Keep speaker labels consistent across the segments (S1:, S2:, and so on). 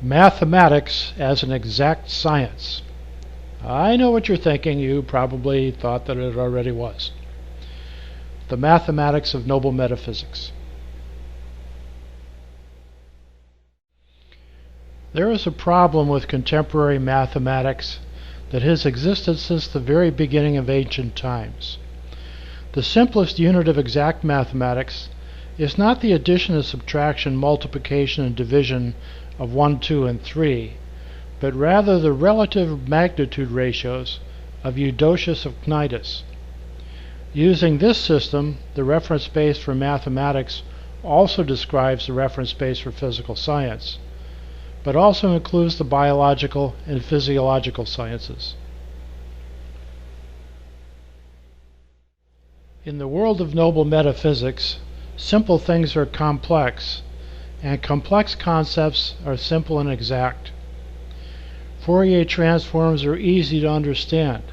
S1: Mathematics as an exact science. I know what you're thinking. You probably thought that it already was. The mathematics of noble metaphysics. There is a problem with contemporary mathematics that has existed since the very beginning of ancient times. The simplest unit of exact mathematics is not the addition and subtraction, multiplication and division of 1, 2, and 3, but rather the relative magnitude ratios of Eudoxius of Cnidus. Using this system, the reference base for mathematics also describes the reference base for physical science, but also includes the biological and physiological sciences. In the world of noble metaphysics, simple things are complex, and complex concepts are simple and exact. Fourier transforms are easy to understand.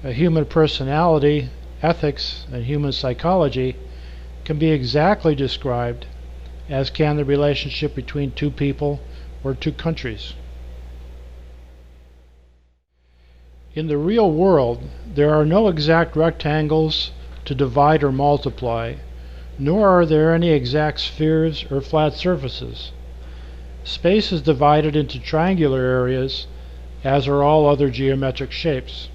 S1: A human personality, ethics, and human psychology can be exactly described, as can the relationship between two people or two countries. In the real world, there are no exact rectangles to divide or multiply, nor are there any exact spheres or flat surfaces. Space is divided into triangular areas, as are all other geometric shapes.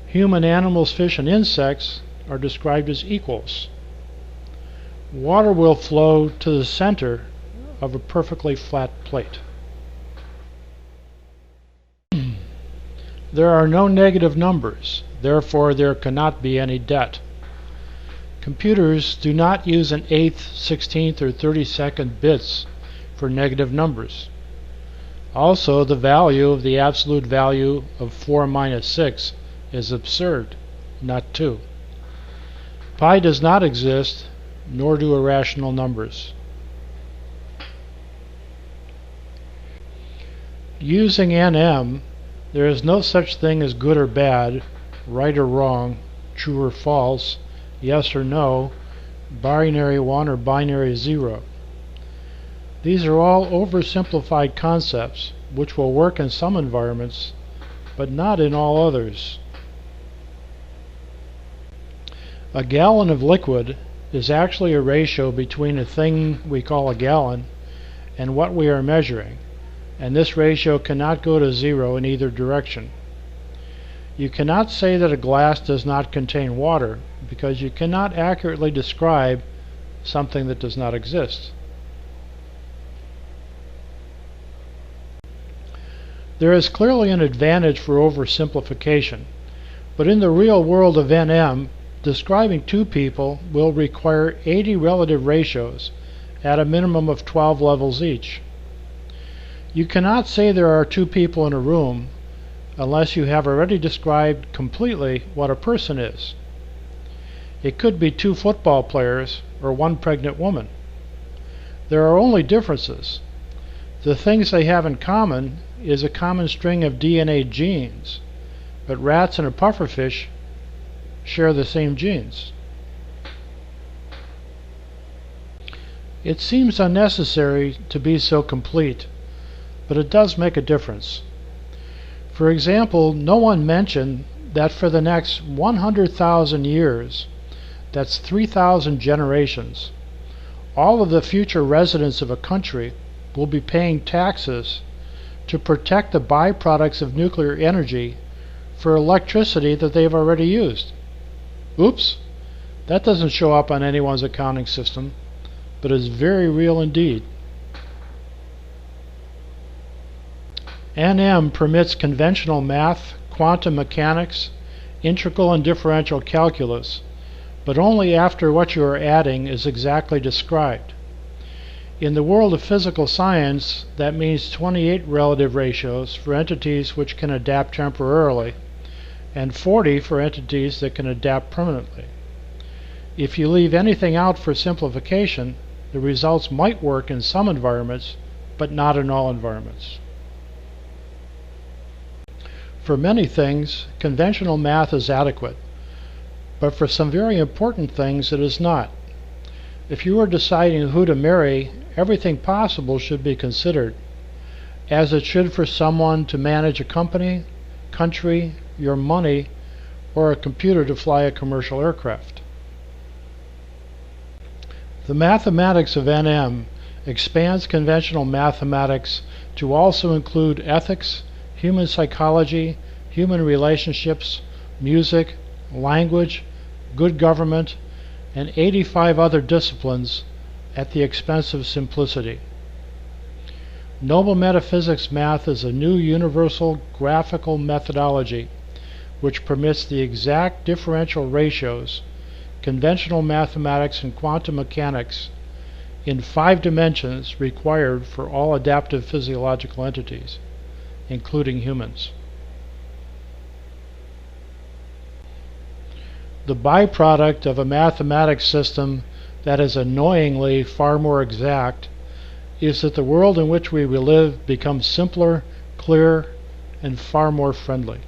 S1: Human animals, fish, and insects are described as equals. Water will flow to the center of a perfectly flat plate. There are no negative numbers, therefore there cannot be any debt. Computers do not use an 8th, 16th, or 32nd bits for negative numbers. Also, the value of the absolute value of 4 minus 6 is absurd, not 2. Pi does not exist, nor do irrational numbers. Using NM, there is no such thing as good or bad, right or wrong, true or false, yes or no, binary 1 or binary 0. These are all oversimplified concepts which will work in some environments, but not in all others. A gallon of liquid is actually a ratio between a thing we call a gallon and what we are measuring, and this ratio cannot go to 0 in either direction. You cannot say that a glass does not contain water, because you cannot accurately describe something that does not exist. There is clearly an advantage for oversimplification, but in the real world of NM, describing two people will require 80 relative ratios at a minimum of 12 levels each. You cannot say there are two people in a room unless you have already described completely what a person is. It could be two football players or one pregnant woman. There are only differences. The things they have in common is a common string of DNA genes, but rats and a pufferfish share the same genes. It seems unnecessary to be so complete, but it does make a difference. For example, no one mentioned that for the next 100,000 years, that's 3,000 generations, all of the future residents of a country will be paying taxes to protect the byproducts of nuclear energy for electricity that they've already used. Oops, that doesn't show up on anyone's accounting system, but is very real indeed. NM permits conventional math, quantum mechanics, integral and differential calculus, but only after what you are adding is exactly described. In the world of physical science, that means 28 relative ratios for entities which can adapt temporarily, and 40 for entities that can adapt permanently. If you leave anything out for simplification, the results might work in some environments, but not in all environments. For many things, conventional math is adequate, but for some very important things it is not. If you are deciding who to marry, everything possible should be considered, as it should for someone to manage a company, country, your money, or a computer to fly a commercial aircraft. The mathematics of NM expands conventional mathematics to also include ethics, human psychology, human relationships, music, language, good government, and 85 other disciplines at the expense of simplicity. Noble Metaphysics math is a new universal graphical methodology which permits the exact differential ratios, conventional mathematics and quantum mechanics in 5 dimensions required for all adaptive physiological entities, including humans. The byproduct of a mathematics system that is annoyingly far more exact is that the world in which we live becomes simpler, clearer, and far more friendly.